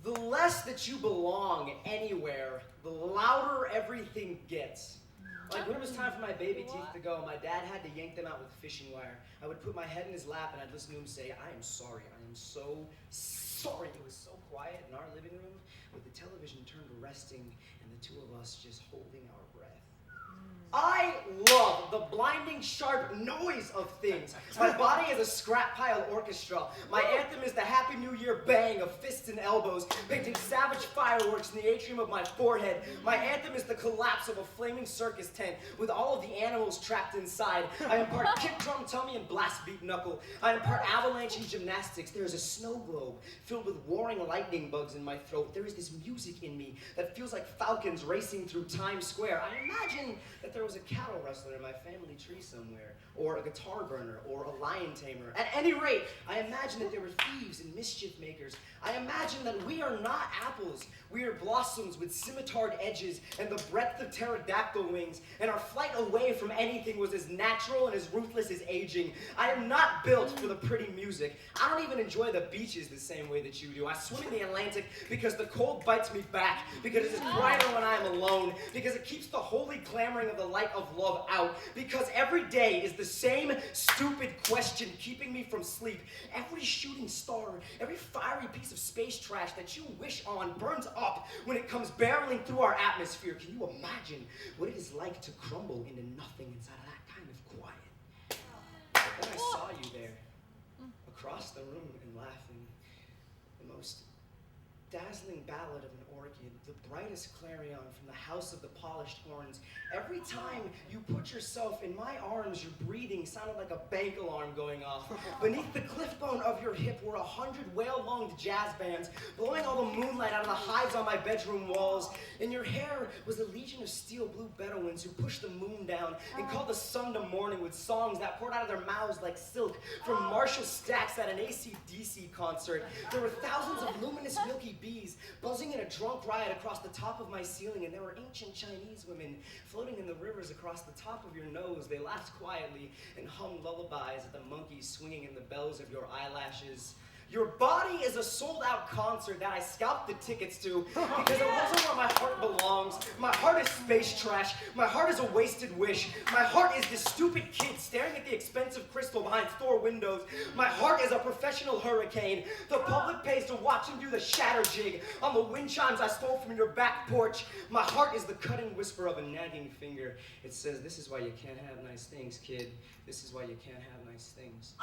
The less that you belong anywhere, the louder everything gets. Like when it was time for my baby teeth to go, my dad had to yank them out with fishing wire. I would put my head in his lap and I'd listen to him say, I am sorry, I am so sorry. It was so quiet in our living room with the television turned to resting and the two of us just holding our breath. I love the blinding sharp noise of things. My body is a scrap pile orchestra. My anthem is the Happy New Year bang of fists and elbows, painting savage fireworks in the atrium of my forehead. My anthem is the collapse of a flaming circus tent with all of the animals trapped inside. I impart kick drum tummy and blast beat knuckle. I impart avalanche and gymnastics. There is a snow globe filled with warring lightning bugs in my throat. There is this music in me that feels like falcons racing through Times Square. I imagine that there was a cattle rustler in my family tree somewhere, or a guitar burner, or a lion tamer. At any rate, I imagine that there were thieves and mischief makers. I imagine that we are not apples. We are blossoms with scimitarred edges and the breadth of pterodactyl wings, and our flight away from anything was as natural and as ruthless as aging. I am not built for the pretty music. I don't even enjoy the beaches the same way that you do. I swim in the Atlantic because the cold bites me back, because it is brighter when I am alone, because it keeps the holy clamoring of the light of love out, because every day is the same stupid question keeping me from sleep. Every shooting star, every fiery piece of space trash that you wish on burns up when it comes barreling through our atmosphere. Can you imagine what it is like to crumble into nothing inside of that kind of quiet? But then I saw you there, across the room and laughing, the most dazzling ballad of an orchid, the brightest clarion from the house of the polished horns. Every time you put yourself in my arms, your breathing sounded like a bank alarm going off. Beneath the cliff bone of your hip were 100 whale-lunged jazz bands, blowing all the moonlight out of the hives on my bedroom walls. In your hair was a legion of steel blue Bedouins who pushed the moon down and called the sun to morning with songs that poured out of their mouths like silk from Marshall Stacks at an AC/DC concert. There were thousands of luminous milky bees buzzing in a drunk riot across the top of my ceiling, and there were ancient Chinese women floating in the rivers across the top of your nose. They laughed quietly and hummed lullabies at the monkeys swinging in the bells of your eyelashes. Your body is a sold-out concert that I scalped the tickets to because it wasn't where my heart belongs. My heart is space trash. My heart is a wasted wish. My heart is this stupid kid staring at the expensive crystal behind store windows. My heart is a professional hurricane. The public pays to watch him do the shatter jig on the wind chimes I stole from your back porch. My heart is the cutting whisper of a nagging finger. It says, this is why you can't have nice things, kid. This is why you can't have nice things.